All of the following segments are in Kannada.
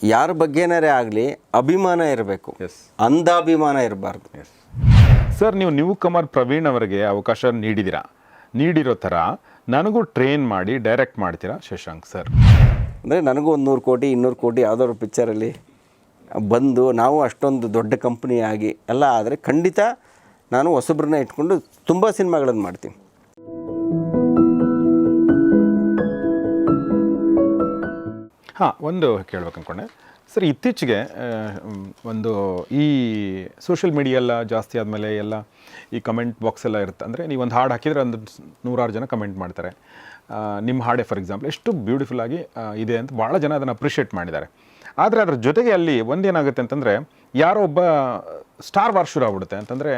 ಯಾರ ಬಗ್ಗೆನಾರೇ ಆಗಲಿ ಅಭಿಮಾನ ಇರಬೇಕು, ಅಂಧಾಭಿಮಾನ ಇರಬಾರ್ದು. ಸರ್, ನೀವು ನ್ಯೂ ಕಮರ್ ಪ್ರವೀಣ್ ಅವರಿಗೆ ಅವಕಾಶ ನೀಡಿರೋ ಥರ ನನಗೂ ಟ್ರೈನ್ ಮಾಡಿ ಡೈರೆಕ್ಟ್ ಮಾಡ್ತೀರಾ ಶಶಾಂಕ್ ಸರ್? ಅಂದರೆ ನನಗೂ 100 ಕೋಟಿ 200 ಕೋಟಿ ಯಾವುದಾದ್ರು ಪಿಕ್ಚರಲ್ಲಿ ಬಂದು ನಾವು ಅಷ್ಟೊಂದು ದೊಡ್ಡ ಕಂಪ್ನಿ ಆಗಿ ಎಲ್ಲ ಆದರೆ ಖಂಡಿತ ನಾನು ಹೊಸಬ್ರನ್ನ ಇಟ್ಕೊಂಡು ತುಂಬ ಸಿನಿಮಾಗಳನ್ನು ಮಾಡ್ತೀನಿ. ಒಂದು ಕೇಳ್ಬೇಕು ಅಂದ್ಕೊಂಡೆ ಸರ್, ಇತ್ತೀಚೆಗೆ ಒಂದು ಈ ಸೋಷಿಯಲ್ ಮೀಡಿಯಾ ಎಲ್ಲ ಜಾಸ್ತಿ ಆದಮೇಲೆ ಎಲ್ಲ ಈ ಕಮೆಂಟ್ ಬಾಕ್ಸ್ ಎಲ್ಲ ಇರುತ್ತೆ. ಅಂದರೆ ನೀವು ಒಂದು ಹಾಡು ಹಾಕಿದರೆ ಒಂದು 100 ಜನ ಕಮೆಂಟ್ ಮಾಡ್ತಾರೆ. ನಿಮ್ಮ ಹಾಡೇ ಫಾರ್ ಎಕ್ಸಾಂಪಲ್ ಎಷ್ಟು ಬ್ಯೂಟಿಫುಲ್ ಆಗಿ ಇದೆ ಅಂತ ಭಾಳ ಜನ ಅದನ್ನು ಅಪ್ರಿಷಿಯೇಟ್ ಮಾಡಿದ್ದಾರೆ. ಆದರೆ ಅದ್ರ ಜೊತೆಗೆ ಅಲ್ಲಿ ಒಂದೇನಾಗುತ್ತೆ ಅಂತಂದರೆ ಯಾರೋ ಒಬ್ಬ ಸ್ಟಾರ್ ವಾರ್ ಶುರು ಆಗ್ಬಿಡುತ್ತೆ. ಅಂತಂದರೆ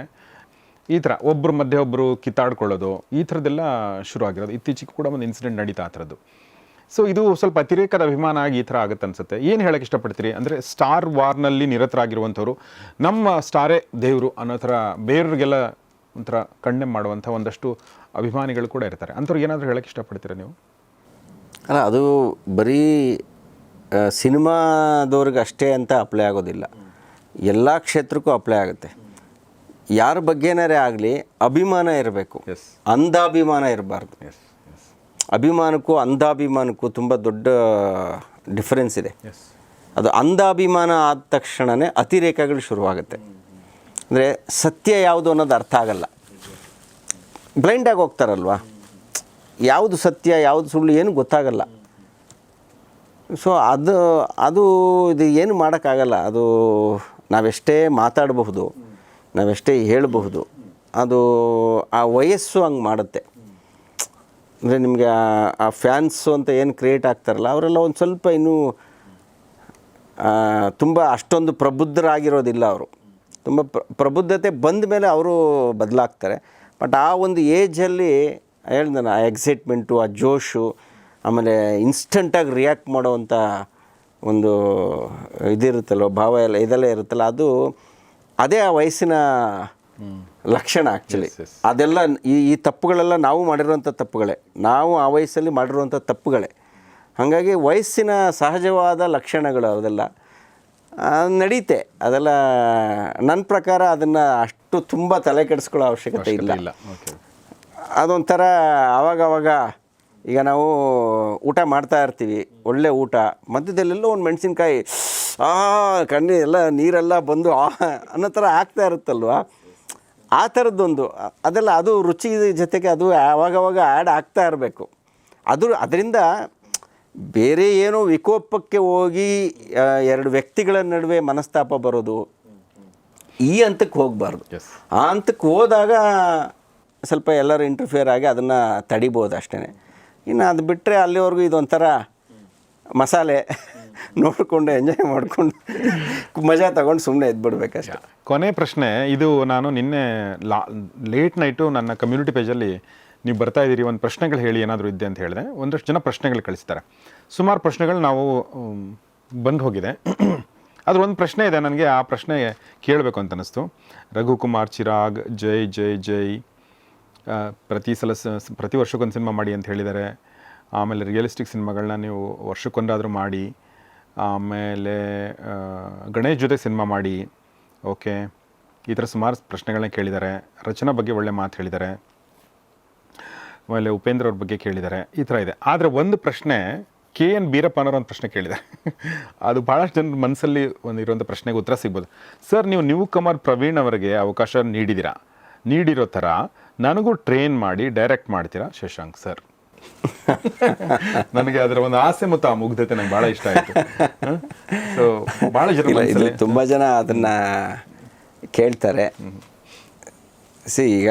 ಈ ಥರ ಒಬ್ಬರ ಮಧ್ಯೆ ಒಬ್ಬರು ಕಿತ್ತಾಡ್ಕೊಳ್ಳೋದು, ಈ ಥರದ್ದೆಲ್ಲ ಶುರು ಆಗಿರೋದು. ಇತ್ತೀಚೆಗೆ ಕೂಡ ಒಂದು ಇನ್ಸಿಡೆಂಟ್ ನಡೀತಾ ಆ ಥರದ್ದು. ಸೊ ಇದು ಸ್ವಲ್ಪ ಅತಿರೇಕದ ಅಭಿಮಾನ ಆಗಿ ಈ ಥರ ಆಗುತ್ತೆ ಅನಿಸುತ್ತೆ. ಏನು ಹೇಳೋಕ್ಕೆ ಇಷ್ಟಪಡ್ತೀರಿ? ಅಂದರೆ ಸ್ಟಾರ್ ವಾರ್ನಲ್ಲಿ ನಿರತರಾಗಿರುವಂಥವ್ರು ನಮ್ಮ ಸ್ಟಾರೇ ದೇವರು ಅನ್ನೋ ಥರ ಬೇರೆಯವ್ರಿಗೆಲ್ಲ ಒಂಥರ ಕಣ್ಣೆ ಮಾಡುವಂಥ ಒಂದಷ್ಟು ಅಭಿಮಾನಿಗಳು ಕೂಡ ಇರ್ತಾರೆ. ಅಂಥವ್ರಿಗೆ ಏನಾದರೂ ಹೇಳೋಕ್ಕೆ ಇಷ್ಟಪಡ್ತೀರಾ ನೀವು? ಅಲ್ಲ, ಅದು ಬರೀ ಸಿನಿಮಾದವ್ರಿಗೆ ಅಷ್ಟೇ ಅಂತ ಅಪ್ಲೈ ಆಗೋದಿಲ್ಲ, ಎಲ್ಲ ಕ್ಷೇತ್ರಕ್ಕೂ ಅಪ್ಲೈ ಆಗುತ್ತೆ. ಯಾರ ಬಗ್ಗೆನಾರೇ ಆಗಲಿ ಅಭಿಮಾನ ಇರಬೇಕು, ಅಂಧಾಭಿಮಾನ ಇರಬಾರ್ದು. ಅಭಿಮಾನಕ್ಕೂ ಅಂಧಾಭಿಮಾನಕ್ಕೂ ತುಂಬ ದೊಡ್ಡ ಡಿಫರೆನ್ಸ್ ಇದೆ. ಅದು ಅಂಧಾಭಿಮಾನ ಆದ ತಕ್ಷಣವೇ ಅತಿರೇಕಗಳು ಶುರುವಾಗುತ್ತೆ. ಅಂದರೆ ಸತ್ಯ ಯಾವುದು ಅನ್ನೋದು ಅರ್ಥ ಆಗಲ್ಲ, ಬ್ಲೈಂಡಾಗಿ ಹೋಗ್ತಾರಲ್ವ, ಯಾವುದು ಸತ್ಯ ಯಾವುದು ಸುಳ್ಳು ಏನು ಗೊತ್ತಾಗಲ್ಲ. ಸೊ ಅದು ಇದು ಏನು ಮಾಡೋಕ್ಕಾಗಲ್ಲ. ಅದು ನಾವೆಷ್ಟೇ ಮಾತಾಡಬಹುದು, ನಾವೆಷ್ಟೇ ಹೇಳಬಹುದು, ಅದು ಆ ವಯಸ್ಸು ಹಂಗೆ ಮಾಡುತ್ತೆ. ಅಂದರೆ ನಿಮಗೆ ಆ ಫ್ಯಾನ್ಸು ಅಂತ ಏನು ಕ್ರಿಯೇಟ್ ಆಗ್ತಾರಲ್ಲ ಅವರೆಲ್ಲ ಒಂದು ಸ್ವಲ್ಪ ಇನ್ನೂ ತುಂಬ ಅಷ್ಟೊಂದು ಪ್ರಬುದ್ಧರಾಗಿರೋದಿಲ್ಲ. ಅವರು ತುಂಬ ಪ್ರಬುದ್ಧತೆ ಬಂದ ಮೇಲೆ ಅವರು ಬದಲಾಗ್ತಾರೆ. ಬಟ್ ಆ ಒಂದು ಏಜಲ್ಲಿ ಹೇಳ್ದೆ ಆ ಎಕ್ಸೈಟ್ಮೆಂಟು, ಆ ಜೋಶು, ಆಮೇಲೆ ಇನ್ಸ್ಟಂಟಾಗಿ ರಿಯಾಕ್ಟ್ ಮಾಡೋವಂಥ ಒಂದು ಇದಿರುತ್ತಲ್ವ, ಭಾವ ಎಲ್ಲ ಇದೆಲ್ಲ ಇರುತ್ತಲ್ಲ, ಅದೇ ಆ ವಯಸ್ಸಿನ ಲಕ್ಷಣ ಆ್ಯಕ್ಚುಲಿ. ಅದೆಲ್ಲ ಈ ತಪ್ಪುಗಳೆಲ್ಲ ನಾವು ಮಾಡಿರುವಂಥ ತಪ್ಪುಗಳೇ, ನಾವು ಆ ವಯಸ್ಸಲ್ಲಿ ಮಾಡಿರುವಂಥ ತಪ್ಪುಗಳೇ. ಹಾಗಾಗಿ ವಯಸ್ಸಿನ ಸಹಜವಾದ ಲಕ್ಷಣಗಳು ಅದೆಲ್ಲ ನಡೀತೆ. ಅದೆಲ್ಲ ನನ್ನ ಪ್ರಕಾರ ಅದನ್ನು ಅಷ್ಟು ತುಂಬ ತಲೆ ಕೆಡಿಸ್ಕೊಳ್ಳೋ ಅವಶ್ಯಕತೆ ಇಲ್ಲ. ಅದೊಂಥರ ಆವಾಗವಾಗ ಈಗ ನಾವು ಊಟ ಮಾಡ್ತಾ ಇರ್ತೀವಿ, ಒಳ್ಳೆ ಊಟ, ಮಧ್ಯದಲ್ಲೆಲ್ಲೋ ಒಂದು ಮೆಣಸಿನ್ಕಾಯಿ ಕಣ್ಣು ಎಲ್ಲ ನೀರೆಲ್ಲ ಬಂದು ಅನ್ನೋ ಥರ ಆಗ್ತಾ ಇರುತ್ತಲ್ವ, ಆ ಥರದ್ದೊಂದು ಅದು ರುಚಿ ಜೊತೆಗೆ ಅದು ಆವಾಗವಾಗ ಆ್ಯಡ್ ಆಗ್ತಾ ಇರಬೇಕು. ಅದರಿಂದ ಬೇರೆ ಏನೋ ವಿಕೋಪಕ್ಕೆ ಹೋಗಿ ಎರಡು ವ್ಯಕ್ತಿಗಳ ನಡುವೆ ಮನಸ್ತಾಪ ಬರೋದು, ಈ ಹಂತಕ್ಕೆ ಹೋಗಬಾರ್ದು. ಆ ಹಂತಕ್ಕೆ ಹೋದಾಗ ಸ್ವಲ್ಪ ಎಲ್ಲರೂ ಇಂಟರ್ಫಿಯರ್ ಆಗಿ ಅದನ್ನು ತಡಿಬೋದು ಅಷ್ಟೇ. ಇನ್ನು ಅದು ಬಿಟ್ಟರೆ ಅಲ್ಲಿವರೆಗೂ ಇದೊಂಥರ ಮಸಾಲೆ ನೋಡಿಕೊಂಡು ಎಂಜಾಯ್ ಮಾಡಿಕೊಂಡು ಮಜಾ ತಗೊಂಡು ಸುಮ್ಮನೆ ಎದ್ಬಿಡ್ಬೇಕಷ್ಟೆ. ಕೊನೆ ಪ್ರಶ್ನೆ ಇದು, ನಾನು ನಿನ್ನೆ ಲೇಟ್ ನೈಟು ನನ್ನ ಕಮ್ಯುನಿಟಿ ಪೇಜಲ್ಲಿ ನೀವು ಬರ್ತಾ ಇದ್ದೀರಿ, ಒಂದು ಪ್ರಶ್ನೆಗಳು ಹೇಳಿ ಏನಾದರೂ ಇದ್ದೆ ಅಂತ ಹೇಳಿದೆ. ಒಂದಷ್ಟು ಜನ ಪ್ರಶ್ನೆಗಳು ಕಳಿಸ್ತಾರೆ. ಸುಮಾರು ಪ್ರಶ್ನೆಗಳು ನಾವು ಬಂದು ಹೋಗಿದೆ. ಅದ್ರ ಒಂದು ಪ್ರಶ್ನೆ ಇದೆ ನನಗೆ, ಆ ಪ್ರಶ್ನೆ ಕೇಳಬೇಕು ಅಂತ ಅನ್ನಿಸ್ತು. ರಘುಕುಮಾರ್ ಚಿರಾಗ್ ಜೈ ಜೈ ಜೈ, ಪ್ರತಿ ವರ್ಷಕ್ಕೊಂದು ಸಿನಿಮಾ ಮಾಡಿ ಅಂತ ಹೇಳಿದ್ದಾರೆ. ಆಮೇಲೆ ರಿಯಲಿಸ್ಟಿಕ್ ಸಿನಿಮಾಗಳನ್ನ ನೀವು ವರ್ಷಕ್ಕೊಂದಾದರೂ ಮಾಡಿ, ಆಮೇಲೆ ಗಣೇಶ್ ಜೊತೆ ಸಿನಿಮಾ ಮಾಡಿ, ಓಕೆ, ಈ ಥರ ಸುಮಾರು ಪ್ರಶ್ನೆಗಳನ್ನ ಕೇಳಿದ್ದಾರೆ. ರಚನಾ ಬಗ್ಗೆ ಒಳ್ಳೆ ಮಾತು ಹೇಳಿದ್ದಾರೆ, ಆಮೇಲೆ ಉಪೇಂದ್ರ ಅವ್ರ ಬಗ್ಗೆ ಕೇಳಿದ್ದಾರೆ, ಈ ಥರ ಇದೆ. ಆದರೆ ಒಂದು ಪ್ರಶ್ನೆ KN ಬೀರಪ್ಪ ಅನ್ನೋರು ಒಂದು ಪ್ರಶ್ನೆ ಕೇಳಿದ್ದಾರೆ. ಅದು ಭಾಳಷ್ಟು ಜನರ ಮನಸ್ಸಲ್ಲಿ ಇರುವಂಥ ಪ್ರಶ್ನೆಗೆ ಉತ್ತರ ಸಿಗ್ಬೋದು. ಸರ್, ನೀವು ನ್ಯೂ ಕಮರ್ ಪ್ರವೀಣ್ ಅವರಿಗೆ ಅವಕಾಶ ನೀಡಿರೋ ಥರ ನನಗೂ ಟ್ರೈನ್ ಮಾಡಿ ಡೈರೆಕ್ಟ್ ಮಾಡ್ತೀರಾ ಶಶಾಂಕ್ ಸರ್? ನನಗೆ ಅದರ ಒಂದು ಆಸೆ ಮತ್ತು ಆ ಮುಗ್ಧತೆ ನಂಗೆ ಭಾಳ ಇಷ್ಟ ಆಯಿತು. ಸೊ ಭಾಳ ಜನ ತುಂಬ ಜನ ಅದನ್ನು ಕೇಳ್ತಾರೆ. ಈಗ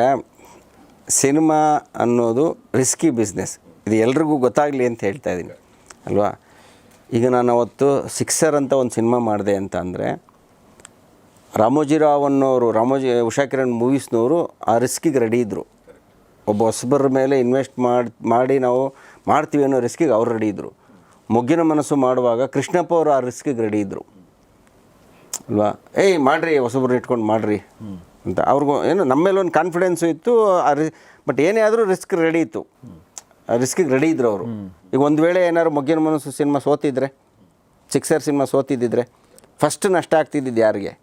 ಸಿನಿಮಾ ಅನ್ನೋದು ರಿಸ್ಕಿ ಬಿಸ್ನೆಸ್, ಇದು ಎಲ್ರಿಗೂ ಗೊತ್ತಾಗಲಿ ಅಂತ ಹೇಳ್ತಾ ಇದ್ದೀನಿ ಅಲ್ವಾ. ಈಗ ನಾನು ಅವತ್ತು ಸಿಕ್ಸರ್ ಅಂತ ಒಂದು ಸಿನಿಮಾ ಮಾಡಿದೆ ಅಂತ ಅಂದರೆ, ರಾಮೋಜಿರಾವ್ ಅನ್ನೋರು, ಉಷಾ ಕಿರಣ್ ಮೂವೀಸ್ನವರು ಆ ರಿಸ್ಕಿಗೆ ರೆಡಿ ಇದ್ದರು. ಒಬ್ಬ ಹೊಸಬರ ಮೇಲೆ ಇನ್ವೆಸ್ಟ್ ಮಾಡಿ ನಾವು ಮಾಡ್ತೀವಿ ಅನ್ನೋ ರಿಸ್ಕಿಗೆ ಅವ್ರು ರೆಡಿ ಇದ್ದರು. ಮೊಗ್ಗಿನ ಮನಸ್ಸು ಮಾಡುವಾಗ ಕೃಷ್ಣಪ್ಪ ಅವರು ಆ ರಿಸ್ಕಿಗೆ ರೆಡಿ ಇದ್ದರು ಅಲ್ವಾ. ಮಾಡಿರಿ, ಹೊಸಬ್ರು ಇಟ್ಕೊಂಡು ಮಾಡಿರಿ ಅಂತ ಅವ್ರಿಗೂ ಏನು ನಮ್ಮ ಮೇಲೆ ಒಂದು ಕಾನ್ಫಿಡೆನ್ಸು ಇತ್ತು. ಬಟ್ ಏನೇ ಆದರೂ ರಿಸ್ಕ್ ರೆಡಿ ಇತ್ತು, ರಿಸ್ಕಿಗೆ ರೆಡಿ ಇದ್ದರು ಅವರು. ಈಗ ಒಂದು ವೇಳೆ ಏನಾದ್ರು ಮೊಗ್ಗಿನ ಮನಸ್ಸು ಸಿನಿಮಾ ಸೋತಿದ್ರೆ ಸಿಕ್ಸರ್ ಸಿನಿಮಾ ಸೋತಿದ್ದಿದ್ರೆ ಫಸ್ಟ್ ನಷ್ಟ ಆಗ್ತಿದ್ದಿದ್ದು ಯಾರಿಗೆ?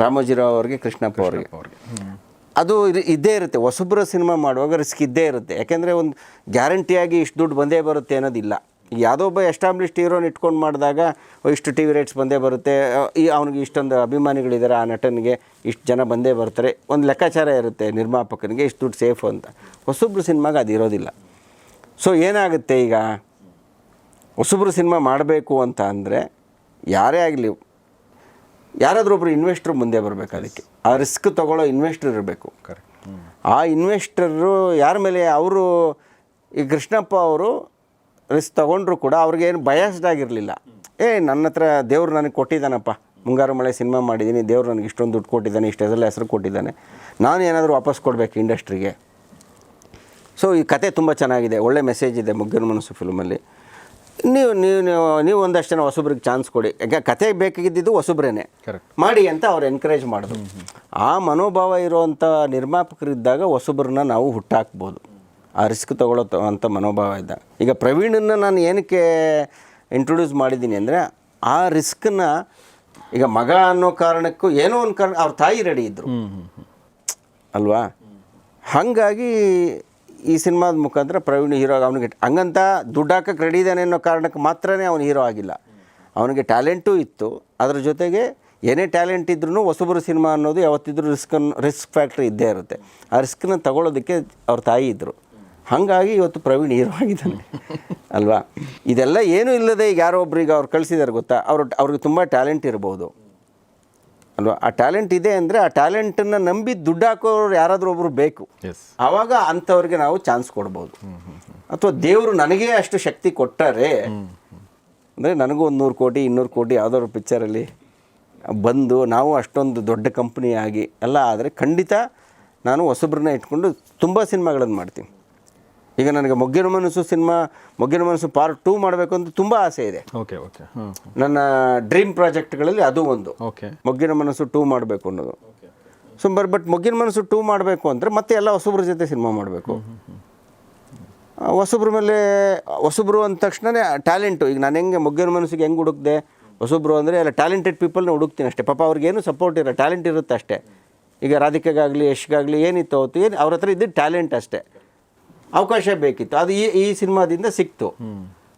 ರಾಮೋಜಿರಾವ್ ಅವ್ರಿಗೆ, ಕೃಷ್ಣಪ್ಪ ಅವ್ರಿಗೆ. ಅದು ಇದ್ದೇ ಇರುತ್ತೆ. ಹೊಸಬ್ರ ಸಿನಿಮಾ ಮಾಡುವಾಗ ರಿಸ್ಕ್ ಇದ್ದೇ ಇರುತ್ತೆ. ಯಾಕೆಂದರೆ ಒಂದು ಗ್ಯಾರಂಟಿಯಾಗಿ ಇಷ್ಟು ದುಡ್ಡು ಬಂದೇ ಬರುತ್ತೆ ಅನ್ನೋದಿಲ್ಲ. ಯಾವುದೋ ಒಬ್ಬ ಎಸ್ಟಾಬ್ಲಿಷ್ಡ್ ಹೀರೋನ ಇಟ್ಕೊಂಡು ಮಾಡಿದಾಗ ಇಷ್ಟು ಟಿ ವಿ ರೇಟ್ಸ್ ಬಂದೇ ಬರುತ್ತೆ, ಅವನಿಗೆ ಇಷ್ಟೊಂದು ಅಭಿಮಾನಿಗಳಿದ್ದಾರೆ, ಆ ನಟನಿಗೆ ಇಷ್ಟು ಜನ ಬಂದೇ ಬರ್ತಾರೆ, ಒಂದು ಲೆಕ್ಕಾಚಾರ ಇರುತ್ತೆ ನಿರ್ಮಾಪಕನಿಗೆ, ಇಷ್ಟು ದುಡ್ಡು ಸೇಫು ಅಂತ. ಹೊಸಬ್ರು ಸಿನಿಮಾಗೆ ಅದು ಇರೋದಿಲ್ಲ. ಸೊ ಏನಾಗುತ್ತೆ, ಈಗ ಹೊಸಬ್ರು ಸಿನಿಮಾ ಮಾಡಬೇಕು ಅಂತ ಅಂದರೆ ಯಾರೇ ಆಗಲಿ, ಯಾರಾದರೂ ಒಬ್ಬರು ಇನ್ವೆಸ್ಟ್ರು ಮುಂದೆ ಬರಬೇಕು. ಅದಕ್ಕೆ ಆ ರಿಸ್ಕ್ ತೊಗೊಳ್ಳೋ ಇನ್ವೆಸ್ಟರ್ ಇರಬೇಕು. ಆ ಇನ್ವೆಸ್ಟರು ಯಾರ ಮೇಲೆ, ಅವರು ಈ ಕೃಷ್ಣಪ್ಪ ಅವರು ರಿಸ್ಕ್ ತೊಗೊಂಡ್ರು ಕೂಡ ಅವ್ರಿಗೇನು ಬಯಾಸ್ಡ್ ಆಗಿರಲಿಲ್ಲ. ನನ್ನ ಹತ್ರ ದೇವ್ರು ನನಗೆ ಕೊಟ್ಟಿದ್ದಾನಪ್ಪ, ಮುಂಗಾರು ಮಳೆ ಸಿನಿಮಾ ಮಾಡಿದ್ದೀನಿ, ದೇವ್ರು ನನಗೆ ಇಷ್ಟೊಂದು ದುಡ್ಡು ಕೊಟ್ಟಿದ್ದಾನೆ, ಇಷ್ಟೆಲ್ಲ ಹೆಸರು ಕೊಟ್ಟಿದ್ದಾನೆ, ನಾನು ಏನಾದರೂ ವಾಪಸ್ ಕೊಡಬೇಕು ಇಂಡಸ್ಟ್ರಿಗೆ. ಸೊ ಈ ಕತೆ ತುಂಬ ಚೆನ್ನಾಗಿದೆ, ಒಳ್ಳೆ ಮೆಸೇಜ್ ಇದೆ ಮೊಗ್ಗಿನ ಮನಸ್ಸು ಫಿಲ್ಮಲ್ಲಿ. ನೀವು ಒಂದಷ್ಟು ಜನ ಹೊಸಬ್ರಿಗೆ ಚಾನ್ಸ್ ಕೊಡಿ. ಈಗ ಕತೆ ಬೇಕಾಗಿದ್ದು ಹೊಸಬ್ರೇನೆ ಮಾಡಿ ಅಂತ ಅವ್ರು ಎನ್ಕರೇಜ್ ಮಾಡಿದ್ರು. ಆ ಮನೋಭಾವ ಇರುವಂಥ ನಿರ್ಮಾಪಕರಿದ್ದಾಗ ಹೊಸಬ್ರನ್ನ ನಾವು ಹುಟ್ಟಾಕ್ಬೋದು. ಆ ರಿಸ್ಕ್ ತೊಗೊಳ್ಳೋ ಅಂಥ ಮನೋಭಾವ ಇದ್ದ. ಈಗ ಪ್ರವೀಣನ್ನು ನಾನು ಏನಕ್ಕೆ ಇಂಟ್ರೊಡ್ಯೂಸ್ ಮಾಡಿದ್ದೀನಿ ಅಂದರೆ, ಆ ರಿಸ್ಕನ್ನ ಈಗ ಮಗ ಅನ್ನೋ ಕಾರಣಕ್ಕೂ ಏನೋ ಒಂದು ಕಾರಣ ಅವ್ರ ತಾಯಿ ರೆಡಿ ಇದ್ದರು ಅಲ್ವಾ. ಹಾಗಾಗಿ ಈ ಸಿನಿಮಾದ ಮುಖಾಂತರ ಪ್ರವೀಣ್ ಹೀರೋ, ಅವನಿಗೆ ಹಂಗಂತ ದುಡ್ಡು ಹಾಕಕ್ಕೆ ರೆಡಿ ಇದ್ದಾನೆ ಅನ್ನೋ ಕಾರಣಕ್ಕೆ ಮಾತ್ರನೇ ಅವನು ಹೀರೋ ಆಗಿಲ್ಲ. ಅವನಿಗೆ ಟ್ಯಾಲೆಂಟೂ ಇತ್ತು. ಅದರ ಜೊತೆಗೆ ಏನೇ ಟ್ಯಾಲೆಂಟ್ ಇದ್ರೂ ಹೊಸಬರು ಸಿನಿಮಾ ಅನ್ನೋದು ಯಾವತ್ತಿದ್ರೂ ರಿಸ್ಕ್ ಫ್ಯಾಕ್ಟ್ರಿ ಇದ್ದೇ ಇರುತ್ತೆ. ಆ ರಿಸ್ಕನ್ನ ತಗೊಳ್ಳೋದಕ್ಕೆ ಅವ್ರ ತಾಯಿ ಇದ್ದರು. ಹಾಗಾಗಿ ಇವತ್ತು ಪ್ರವೀಣ್ ಹೀರೋ ಆಗಿದ್ದಾನೆ ಅಲ್ವಾ. ಇದೆಲ್ಲ ಏನೂ ಇಲ್ಲದೆ ಈಗ ಯಾರೋ ಒಬ್ರಿಗೆ ಅವ್ರು ಕಳಿಸಿದ್ದಾರೆ ಗೊತ್ತಾ, ಅವ್ರಿಗೆ ತುಂಬ ಟ್ಯಾಲೆಂಟ್ ಇರ್ಬೋದು ಅಲ್ವಾ. ಆ ಟ್ಯಾಲೆಂಟ್ ಇದೆ ಅಂದರೆ ಆ ಟ್ಯಾಲೆಂಟನ್ನು ನಂಬಿ ದುಡ್ಡು ಹಾಕೋರು ಯಾರಾದರೂ ಒಬ್ಬರು ಬೇಕು. ಆವಾಗ ಅಂಥವ್ರಿಗೆ ನಾವು ಚಾನ್ಸ್ ಕೊಡ್ಬೋದು. ಅಥವಾ ದೇವರು ನನಗೇ ಅಷ್ಟು ಶಕ್ತಿ ಕೊಟ್ಟರೆ ಅಂದರೆ ನನಗೂ 100 ಕೋಟಿ 200 ಕೋಟಿ ಯಾವುದಾದ್ರು ಪಿಕ್ಚರಲ್ಲಿ ಬಂದು ನಾವು ಅಷ್ಟೊಂದು ದೊಡ್ಡ ಕಂಪ್ನಿ ಆಗಿ ಎಲ್ಲ ಆದರೆ ಖಂಡಿತ ನಾನು ಹೊಸಬ್ರನ್ನ ಇಟ್ಕೊಂಡು ತುಂಬ ಸಿನಿಮಾಗಳನ್ನು ಮಾಡ್ತೀನಿ. ಈಗ ನನಗೆ ಮೊಗ್ಗಿನ ಮನಸ್ಸು ಪಾರ್ಟ್ 2 ಮಾಡಬೇಕು ಅಂತ ತುಂಬ ಆಸೆ ಇದೆ. ನನ್ನ ಡ್ರೀಮ್ ಪ್ರಾಜೆಕ್ಟ್ಗಳಲ್ಲಿ ಅದು ಒಂದು. ಮೊಗ್ಗಿನ ಮನಸ್ಸು 2 ಮಾಡಬೇಕು ಅನ್ನೋದು. ಸೊ ಬಟ್ ಮೊಗ್ಗಿನ ಮನಸ್ಸು 2 ಮಾಡಬೇಕು ಅಂದರೆ ಮತ್ತೆ ಎಲ್ಲ ಹೊಸಬ್ರ ಜೊತೆ ಸಿನಿಮಾ ಮಾಡಬೇಕು. ಹೊಸಬ್ರು ಅಂದ ತಕ್ಷಣವೇ ಟ್ಯಾಲೆಂಟು. ಈಗ ನಾನು ಹೆಂಗೆ ಮೊಗ್ಗಿನ ಮನಸ್ಸಿಗೆ ಹೆಂಗೆ ಹುಡುಕ್ದೆ, ಹೊಸಬ್ರು ಅಂದರೆ ಎಲ್ಲ ಟ್ಯಾಲೆಂಟೆಡ್ ಪೀಪಲ್ನ ಹುಡುಕ್ತೀನಿ ಅಷ್ಟೇ. ಪಾಪ ಅವ್ರಿಗೇನು ಸಪೋರ್ಟ್ ಇರೋ ಟ್ಯಾಲೆಂಟ್ ಇರುತ್ತೆ ಅಷ್ಟೇ. ಈಗ ರಾಧಿಕೆಗಾಗಲಿ ಯಶ್ಗಾಗಲಿ ಏನಿತ್ತು ಅವತ್ತು, ಏನು ಅವ್ರ ಹತ್ರ ಇದ್ದಿದ್ದು ಟ್ಯಾಲೆಂಟ್ ಅಷ್ಟೇ, ಅವಕಾಶ ಬೇಕಿತ್ತು. ಅದು ಈ ಸಿನಿಮಾದಿಂದ ಸಿಕ್ತು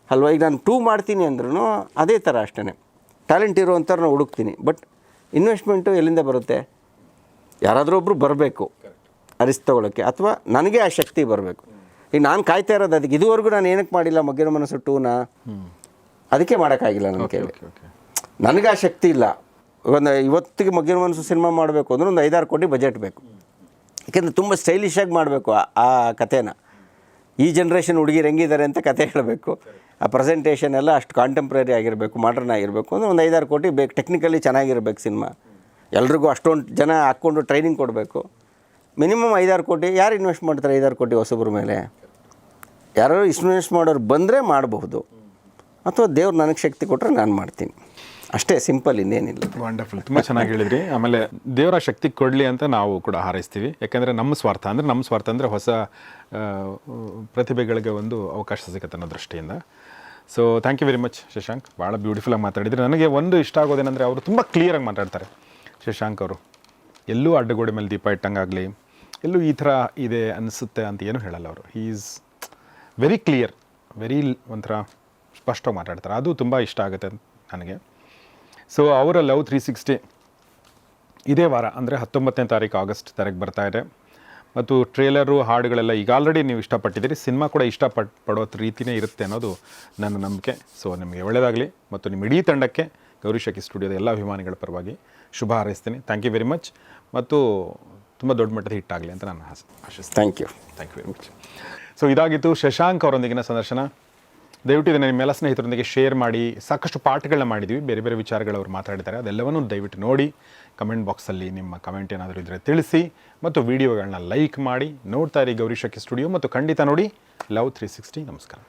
ಅಲ್ವಾ. ಈಗ ನಾನು 2 ಮಾಡ್ತೀನಿ ಅಂದ್ರೂ ಅದೇ ಥರ ಅಷ್ಟೇ, ಟ್ಯಾಲೆಂಟ್ ಇರೋವಂಥವ್ರನ್ನ ಹುಡುಕ್ತೀನಿ. ಬಟ್ ಇನ್ವೆಸ್ಟ್ಮೆಂಟು ಎಲ್ಲಿಂದ ಬರುತ್ತೆ? ಯಾರಾದರೂ ಒಬ್ಬರು ಬರಬೇಕು ರಿಸ್ಕ್ ತೊಗೊಳಕ್ಕೆ, ಅಥವಾ ನನಗೆ ಆ ಶಕ್ತಿ ಬರಬೇಕು. ಈಗ ನಾನು ಕಾಯ್ತಾ ಇರೋದು ಅದಕ್ಕೆ. ಇದುವರೆಗೂ ನಾನು ಏನಕ್ಕೆ ಮಾಡಿಲ್ಲ ಮೊಗ್ಗಿನ ಮನಸ್ಸು 2ನ, ಅದಕ್ಕೆ ಮಾಡೋಕ್ಕಾಗಿಲ್ಲ ನನ್ನ ಕೈಲಿ. ನನಗೆ ಆ ಶಕ್ತಿ ಇಲ್ಲ. ಇವತ್ತಿಗೆ ಮೊಗ್ಗಿನ ಮನಸ್ಸು ಸಿನಿಮಾ ಮಾಡಬೇಕು ಅಂದ್ರೆ ಒಂದು 5-6 ಕೋಟಿ ಬಜೆಟ್ ಬೇಕು. ಯಾಕೆಂದರೆ ತುಂಬ ಸ್ಟೈಲಿಶಾಗಿ ಮಾಡಬೇಕು ಆ ಕಥೆನ. ಈ ಜನ್ರೇಷನ್ ಹುಡುಗಿರು ಹೆಂಗಿದ್ದಾರೆ ಅಂತ ಕತೆ ಹೇಳಬೇಕು. ಆ ಪ್ರೆಸೆಂಟೇಷನ್ ಎಲ್ಲ ಅಷ್ಟು ಕಾಂಟೆಂಪ್ರರಿ ಆಗಿರಬೇಕು, ಮಾಡರ್ನ್ ಆಗಿರಬೇಕು ಅಂದರೆ ಒಂದು 5-6 ಕೋಟಿ ಬೇಕು. ಟೆಕ್ನಿಕಲಿ ಚೆನ್ನಾಗಿರ್ಬೇಕು ಸಿನಿಮಾ. ಎಲ್ರಿಗೂ ಅಷ್ಟೊಂದು ಜನ ಹಾಕ್ಕೊಂಡು ಟ್ರೈನಿಂಗ್ ಕೊಡಬೇಕು. ಮಿನಿಮಮ್ 5-6 ಕೋಟಿ. ಯಾರು ಇನ್ವೆಸ್ಟ್ ಮಾಡ್ತಾರೆ 5-6 ಕೋಟಿ ಹೊಸಬ್ರ ಮೇಲೆ? ಯಾರು ಇನ್ವೆಸ್ಟ್ ಮಾಡೋರು ಬಂದರೆ ಮಾಡಬಹುದು, ಅಥವಾ ದೇವ್ರು ನನಗೆ ಶಕ್ತಿ ಕೊಟ್ಟರೆ ನಾನು ಮಾಡ್ತೀನಿ ಅಷ್ಟೇ. ಸಿಂಪಲ್, ಇನ್ನೇನಿಲ್ಲ. ವಂಡರ್ಫುಲ್, ತುಂಬ ಚೆನ್ನಾಗಿ ಹೇಳಿದ್ರಿ. ಆಮೇಲೆ ದೇವರ ಶಕ್ತಿ ಕೊಡಲಿ ಅಂತ ನಾವು ಕೂಡ ಹಾರೈಸ್ತೀವಿ. ಯಾಕೆಂದರೆ ನಮ್ಮ ಸ್ವಾರ್ಥ ಅಂದರೆ ಹೊಸ ಪ್ರತಿಭೆಗಳಿಗೆ ಒಂದು ಅವಕಾಶ ಸಿಗುತ್ತೆ ಅನ್ನೋ ದೃಷ್ಟಿಯಿಂದ. So thank you very much Shashank, ಭಾಳ ಬ್ಯೂಟಿಫುಲ್ಲಾಗಿ ಮಾತಾಡಿದ್ರಿ. ನನಗೆ ಒಂದು ಇಷ್ಟ ಆಗೋದೇನೆಂದರೆ ಅವರು ತುಂಬ ಕ್ಲಿಯರಾಗಿ ಮಾತಾಡ್ತಾರೆ ಶಶಾಂಕ್ ಅವರು. ಎಲ್ಲೂ ಅಡ್ಡಗೋಡೆ ಮೇಲೆ ದೀಪ ಇಟ್ಟಂಗಾಗಲಿ, ಎಲ್ಲೂ ಈ ಥರ ಇದೆ ಅನಿಸುತ್ತೆ ಅಂತ ಏನೂ ಹೇಳಲ್ಲ ಅವರು. He is very clear, very ಒಂಥರ ಸ್ಪಷ್ಟವಾಗಿ ಮಾತಾಡ್ತಾರೆ. ಅದು ತುಂಬ ಇಷ್ಟ ಆಗುತ್ತೆ ನನಗೆ. ಸೊ ಅವರ ಲವ್ 360 ಇದೇ ವಾರ ಅಂದರೆ 19ನೇ ತಾರೀಕು ಆಗಸ್ಟ್ ಬರ್ತಾ ಇದೆ. ಮತ್ತು ಟ್ರೇಲರು, ಹಾಡುಗಳೆಲ್ಲ ಈಗ ಆಲ್ರೆಡಿ ನೀವು ಇಷ್ಟಪಟ್ಟಿದ್ದೀರಿ. ಸಿನಿಮಾ ಕೂಡ ಇಷ್ಟಪಡೋ ರೀತಿಯೇ ಇರುತ್ತೆ ಅನ್ನೋದು ನನ್ನ ನಂಬಿಕೆ. ಸೊ ನಿಮಗೆ ಒಳ್ಳೆಯದಾಗಲಿ. ಮತ್ತು ನಿಮ್ಮ ಇಡೀ ತಂಡಕ್ಕೆ ಗೌರಿಶಕಿ ಸ್ಟುಡಿಯೋದ ಎಲ್ಲ ಅಭಿಮಾನಿಗಳ ಪರವಾಗಿ ಶುಭ ಹಾರೈಸ್ತೀನಿ. Thank you very much. ಮತ್ತು ತುಂಬ ದೊಡ್ಡ ಮಟ್ಟದ ಹಿಟ್ ಆಗಲಿ ಅಂತ ನಾನು ಆಶಿಸ್ತೀನಿ. Thank you very much. So ಇದಾಗಿತ್ತು ಶಶಾಂಕ್ ಅವರೊಂದಿಗಿನ ಸಂದರ್ಶನ. ದಯವಿಟ್ಟು ಇದನ್ನು ನಿಮ್ಮೆಲ್ಲ ಸ್ನೇಹಿತರೊಂದಿಗೆ ಶೇರ್ ಮಾಡಿ. ಸಾಕಷ್ಟು ಪಾಠಗಳನ್ನ ಮಾಡಿದ್ವಿ, ಬೇರೆ ಬೇರೆ ವಿಚಾರಗಳು ಅವ್ರು ಮಾತಾಡಿದ್ದಾರೆ. ಅದೆಲ್ಲವನ್ನೂ ದಯವಿಟ್ಟು ನೋಡಿ, ಕಮೆಂಟ್ ಬಾಕ್ಸಲ್ಲಿ ನಿಮ್ಮ ಕಮೆಂಟ್ ಏನಾದರೂ ಇದ್ದರೆ ತಿಳಿಸಿ, ಮತ್ತು ವಿಡಿಯೋಗಳನ್ನ ಲೈಕ್ ಮಾಡಿ. ನೋಡ್ತಾ ಇರಿ ಗೌರಿಶಕಿ ಸ್ಟುಡಿಯೋ, ಮತ್ತು ಖಂಡಿತ ನೋಡಿ ಲವ್ 360. ನಮಸ್ಕಾರ.